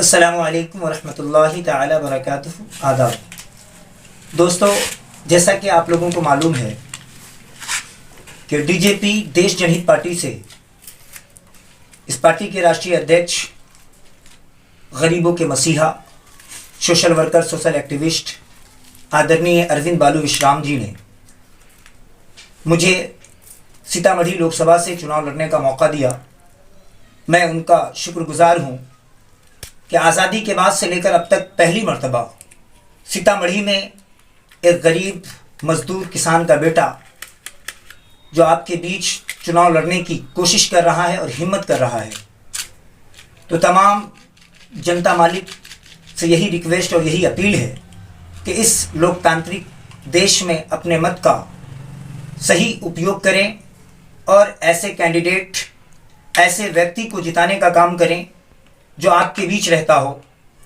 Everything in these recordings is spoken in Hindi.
अस्सलामु अलैकुम वरहमतुल्लाहि ताला बरकातुहू। आदाब दोस्तों, जैसा कि आप लोगों को मालूम है कि डीजेपी देश जनहित पार्टी से इस पार्टी के राष्ट्रीय अध्यक्ष, गरीबों के मसीहा, सोशल वर्कर, सोशल एक्टिविस्ट आदरणीय अरविंद बालू विश्राम जी ने मुझे सीतामढ़ी लोकसभा से चुनाव लड़ने का मौका दिया। मैं उनका शुक्रगुजार हूँ कि आज़ादी के बाद से लेकर अब तक पहली मर्तबा सीतामढ़ी में एक गरीब मजदूर किसान का बेटा जो आपके बीच चुनाव लड़ने की कोशिश कर रहा है और हिम्मत कर रहा है। तो तमाम जनता मालिक से यही रिक्वेस्ट और यही अपील है कि इस लोकतांत्रिक देश में अपने मत का सही उपयोग करें और ऐसे कैंडिडेट, ऐसे व्यक्ति को जिताने का काम करें जो आपके बीच रहता हो,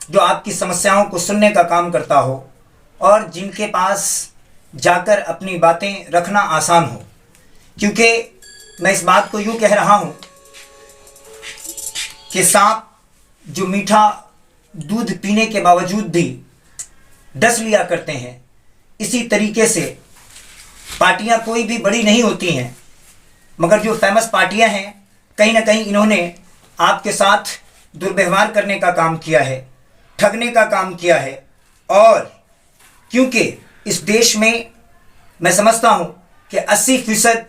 जो आपकी समस्याओं को सुनने का काम करता हो और जिनके पास जाकर अपनी बातें रखना आसान हो। क्योंकि मैं इस बात को यूँ कह रहा हूँ कि सांप जो मीठा दूध पीने के बावजूद भी डस लिया करते हैं, इसी तरीके से पार्टियां कोई भी बड़ी नहीं होती हैं, मगर जो फेमस पार्टियां हैं कहीं ना कहीं इन्होंने आपके साथ दुर्व्यवहार करने का काम किया है, ठगने का काम किया है। और क्योंकि इस देश में मैं समझता हूँ कि 80%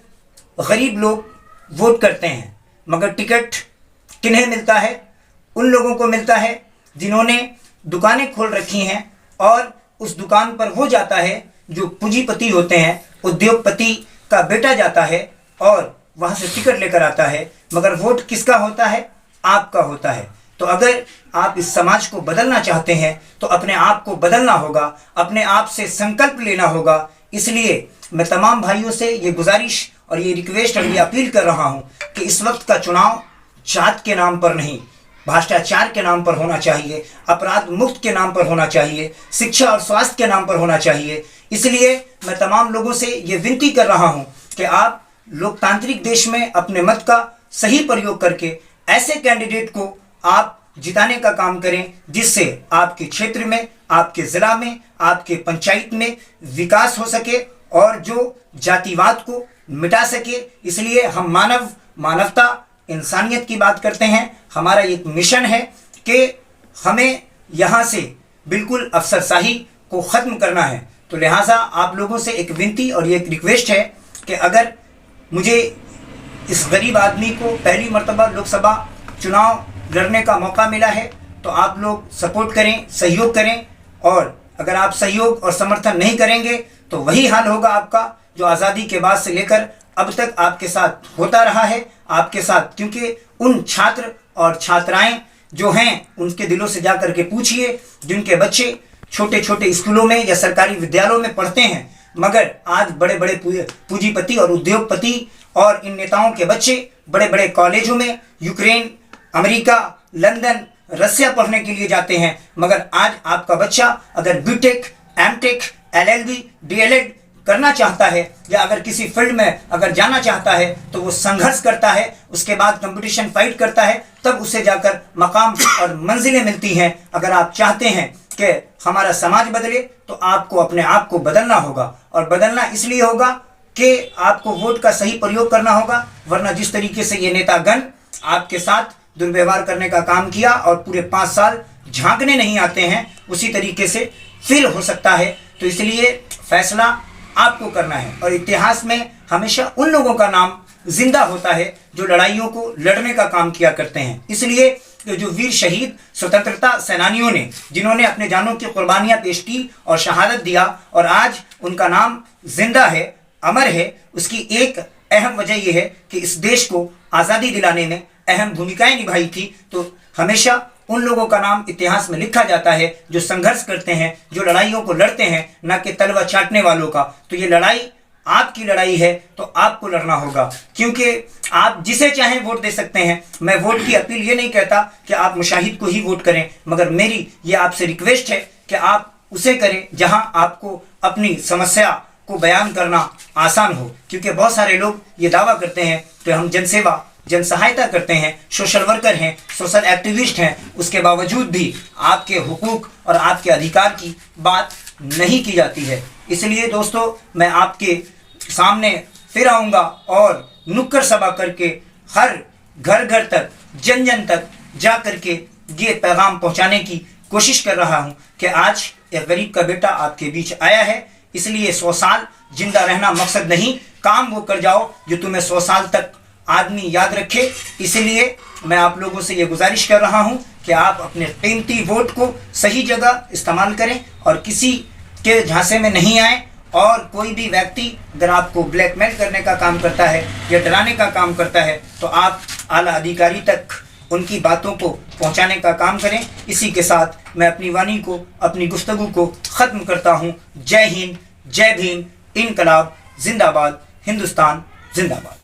गरीब लोग वोट करते हैं, मगर टिकट किन्हें मिलता है? उन लोगों को मिलता है जिन्होंने दुकानें खोल रखी हैं और उस दुकान पर वो जाता है जो पूंजीपति होते हैं, उद्योगपति का बेटा जाता है और वहाँ से टिकट लेकर आता है। मगर वोट किसका होता है? आपका होता है। तो अगर आप इस समाज को बदलना चाहते हैं तो अपने आप को बदलना होगा, अपने आप से संकल्प लेना होगा। इसलिए मैं तमाम भाइयों से ये गुजारिश और ये रिक्वेस्ट और ये अपील कर रहा हूँ कि इस वक्त का चुनाव जात के नाम पर नहीं, भ्रष्टाचार के नाम पर होना चाहिए, अपराध मुक्त के नाम पर होना चाहिए, शिक्षा और स्वास्थ्य के नाम पर होना चाहिए। इसलिए मैं तमाम लोगों से ये विनती कर रहा हूँ कि आप लोकतांत्रिक देश में अपने मत का सही प्रयोग करके ऐसे कैंडिडेट को आप जिताने का काम करें जिससे आपके क्षेत्र में, आपके ज़िला में, आपके पंचायत में विकास हो सके और जो जातिवाद को मिटा सके। इसलिए हम मानवता, इंसानियत की बात करते हैं। हमारा एक मिशन है कि हमें यहाँ से बिल्कुल अफसरशाही को ख़त्म करना है। तो लिहाजा आप लोगों से एक विनती और ये एक रिक्वेस्ट है कि अगर मुझे इस गरीब आदमी को पहली मर्तबा लोकसभा चुनाव लड़ने का मौका मिला है तो आप लोग सपोर्ट करें, सहयोग करें। और अगर आप सहयोग और समर्थन नहीं करेंगे तो वही हाल होगा आपका जो आज़ादी के बाद से लेकर अब तक आपके साथ होता रहा है आपके साथ। क्योंकि उन छात्र और छात्राएं जो हैं उनके दिलों से जा कर के पूछिए जिनके बच्चे छोटे छोटे स्कूलों में या सरकारी विद्यालयों में पढ़ते हैं, मगर आज बड़े बड़े पूंजीपति और उद्योगपति और इन नेताओं के बच्चे बड़े बड़े कॉलेजों में यूक्रेन, अमेरिका, लंदन, रसिया पढ़ने के लिए जाते हैं। मगर आज आपका बच्चा अगर बीटेक, एमटेक, एलएलबी, डीएलएड करना चाहता है या अगर किसी फील्ड में अगर जाना चाहता है तो वो संघर्ष करता है, उसके बाद कंपटीशन फाइट करता है, तब उसे जाकर मकाम और मंजिलें मिलती हैं। अगर आप चाहते हैं कि हमारा समाज बदले तो आपको अपने आप को बदलना होगा और बदलना इसलिए होगा कि आपको वोट का सही प्रयोग करना होगा। वरना जिस तरीके से ये नेतागण आपके साथ दुर्व्यवहार करने का काम किया और पूरे 5 साल झांकने नहीं आते हैं, उसी तरीके से फिर हो सकता है। तो इसलिए फैसला आपको करना है और इतिहास में हमेशा उन लोगों का नाम जिंदा होता है जो लड़ाइयों को लड़ने का काम किया करते हैं। इसलिए जो वीर शहीद स्वतंत्रता सेनानियों ने जिन्होंने अपने जानों की कुर्बानियां पेश की और शहादत दिया और आज उनका नाम जिंदा है, अमर है, उसकी एक अहम वजह यह है कि इस देश को आज़ादी दिलाने में अहम भूमिकाएं निभाई थी। तो हमेशा उन लोगों का नाम इतिहास में लिखा जाता है जो संघर्ष करते हैं, जो लड़ाइयों को लड़ते हैं, न कि तलवार चाटने वालों का। तो ये लड़ाई आपकी लड़ाई है तो आपको लड़ना होगा, क्योंकि आप जिसे चाहें वोट दे सकते हैं। मैं वोट की अपील ये नहीं कहता कि आप मुशाहिद को ही वोट करें, मगर मेरी ये आपसे रिक्वेस्ट है कि आप उसे करें जहां आपको अपनी समस्या को बयान करना आसान हो। क्योंकि बहुत सारे लोग ये दावा करते हैं कि हम जनसेवा जन सहायता करते हैं, सोशल वर्कर हैं, सोशल एक्टिविस्ट हैं, उसके बावजूद भी आपके हुकूक और आपके अधिकार की बात नहीं की जाती है। इसलिए दोस्तों, मैं आपके सामने फिर आऊँगा और नुक्कड़ सभा करके हर घर घर तक, जन जन तक जा करके ये पैगाम पहुंचाने की कोशिश कर रहा हूं कि आज एक गरीब का बेटा आपके बीच आया है। इसलिए 100 साल जिंदा रहना मकसद नहीं, काम वो कर जाओ जो तुम्हें 100 साल तक आदमी याद रखे। इसलिए मैं आप लोगों से ये गुजारिश कर रहा हूं कि आप अपने कीमती वोट को सही जगह इस्तेमाल करें और किसी के झांसे में नहीं आए। और कोई भी व्यक्ति अगर आपको ब्लैकमेल करने का काम करता है या डराने का काम करता है तो आप आला अधिकारी तक उनकी बातों को पहुंचाने का काम करें। इसी के साथ मैं अपनी वाणी को, अपनी गुफ्तगू को ख़त्म करता हूं। जय हिंद, जय भीम, इनकलाब जिंदाबाद, हिंदुस्तान जिंदाबाद।